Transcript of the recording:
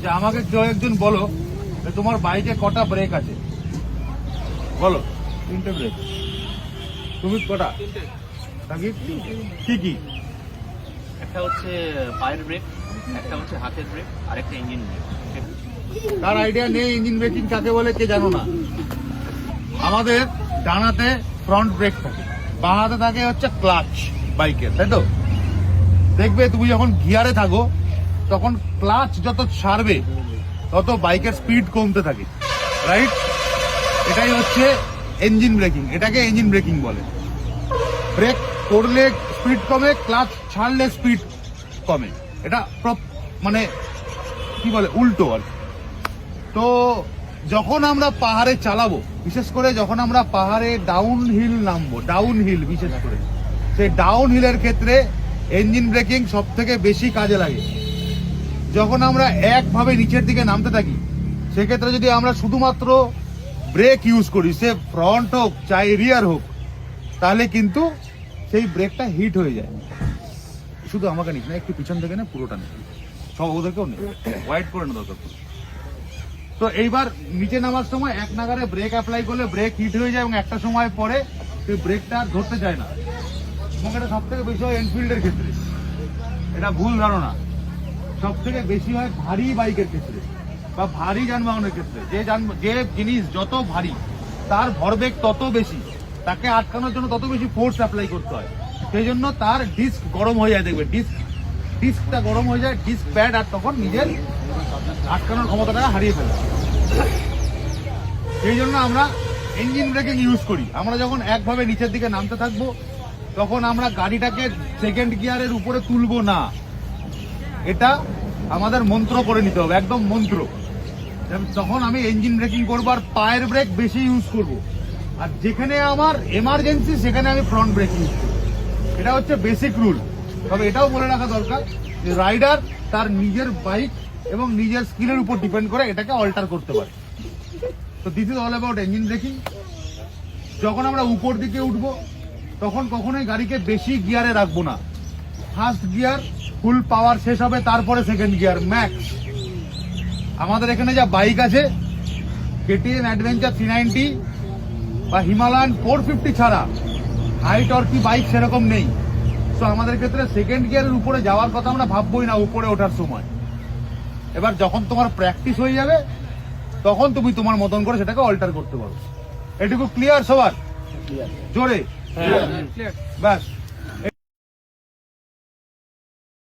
যে আমাকে কেউ একজন বলো যে তোমার বাইকে কটা ব্রেক আছে, বলো। 3টে ব্রেক। তুমি কটা? কি কি? একটা হচ্ছে পায়ের ব্রেক, একটা হচ্ছে হাতের ব্রেক, আর একটা ইঞ্জিন ব্রেক। তার আইডিয়া নেই ইঞ্জিন ব্রেকিং কাকে বলে, কে জানো না। আমাদের ডানাতে ফ্রন্ট ব্রেক থাকে, বাঁ হাতে থাকে হচ্ছে ক্লাচ বাইকের, তাই তো? দেখবে তুমি যখন গিয়ারে থাকো তখন ক্লাচ যত ছাড়বে তত বাইকের স্পিড কমতে থাকে, রাইট? এটাই হচ্ছে ইঞ্জিন ব্রেকিং, এটাকে ইঞ্জিন ব্রেকিং বলে। ব্রেক করলে স্পিড কমে, ক্লাচ ছাড়লে স্পিড কমে। এটা মানে কি বলে, উল্টো আর কি। তো যখন আমরা পাহাড়ে চালাবো, বিশেষ করে যখন আমরা পাহাড়ে ডাউন হিল নামবো, ডাউন হিল বিশেষ করে, সেই ডাউন হিলের ক্ষেত্রে ইঞ্জিন ব্রেকিং সব থেকে বেশি কাজে লাগে। যখন আমরা একভাবে নিচের দিকে নামতে থাকি, সেক্ষেত্রে যদি আমরা শুধুমাত্র ব্রেক ইউজ করি, সে ফ্রন্ট হোক চাই রিয়ার হোক, তাহলে কিন্তু সেই ব্রেকটা হিট হয়ে যায়। শুধু আমাকে নিস না, একটু পিছন থেকে না, পুরোটা নেই, সব ওদেরকেও নেই, হোয়াইট করে না দরকার। তো এইবার নিচে নামার সময় এক নাগারে ব্রেক অ্যাপ্লাই করলে ব্রেক হিট হয়ে যায় এবং একটা সময় পরে সেই ব্রেকটা ধরতে চায় না। এবং এটা সব থেকে বেশি হয় এনফিল্ডের ক্ষেত্রে, এটা ভুল ধারণা। সব থেকে বেশি হয় ভারী বাইকের ক্ষেত্রে বা ভারী যানবাহনের ক্ষেত্রে। যে জিনিস যত ভারী তার ভরবেগ তত বেশি, তাকে আটকানোর জন্য তত বেশি ফোর্স অ্যাপ্লাই করতে হয়। সেই জন্য তার ডিস্ক গরম হয়ে যায়, দেখবে ডিস্কটা গরম হয়ে যায়, ডিস্ক প্যাড, আর তখন নিজের আটকানোর ক্ষমতাটা হারিয়ে ফেলে। সেই জন্য আমরা ইঞ্জিন ব্রেকিং ইউজ করি। আমরা যখন একভাবে নিচের দিকে নামতে থাকবো তখন আমরা গাড়িটাকে সেকেন্ড গিয়ারের উপরে তুলবো না, এটা আমাদের মন্ত্র করে নিতে হবে, একদম মন্ত্র। তখন আমি ইঞ্জিন ব্রেকিং করবো আর পায়ের ব্রেক বেশি ইউজ করব। আর যেখানে আমার এমার্জেন্সি সেখানে আমি ফ্রন্ট ব্রেক ইউজ করবো। এটা হচ্ছে বেসিক রুল। তবে এটাও বলে রাখা দরকার যে রাইডার তার নিজের বাইক এবং নিজের স্কিলের উপর ডিপেন্ড করে এটাকে অল্টার করতে পারে। তো this is all about engine breaking. যখন আমরা উপর দিকে উঠবো তখন কখনোই গাড়িকে বেশি গিয়ারে রাখবো না। ফার্স্ট গিয়ার ফুল পাওয়ার শেষ হবে, তারপরে সেকেন্ড গিয়ার ম্যাক্স। আমাদের এখানে যা বাইক আছে, কেটিএম অ্যাডভেঞ্চার 390 বা হিমালয়ান 450 ছাড়া হাই টর্কি বাইক সেরকম নেই। তো আমাদের ক্ষেত্রে সেকেন্ড গিয়ারের উপরে যাওয়ার কথা আমরা ভাববোই না উপরে ওঠার সময়। এবার যখন তোমার প্র্যাকটিস হয়ে যাবে তখন তুমি তোমার মতন করে সেটাকে অল্টার করতে পারো। এটুকু ক্লিয়ার সবার? জোরে ব্যাস।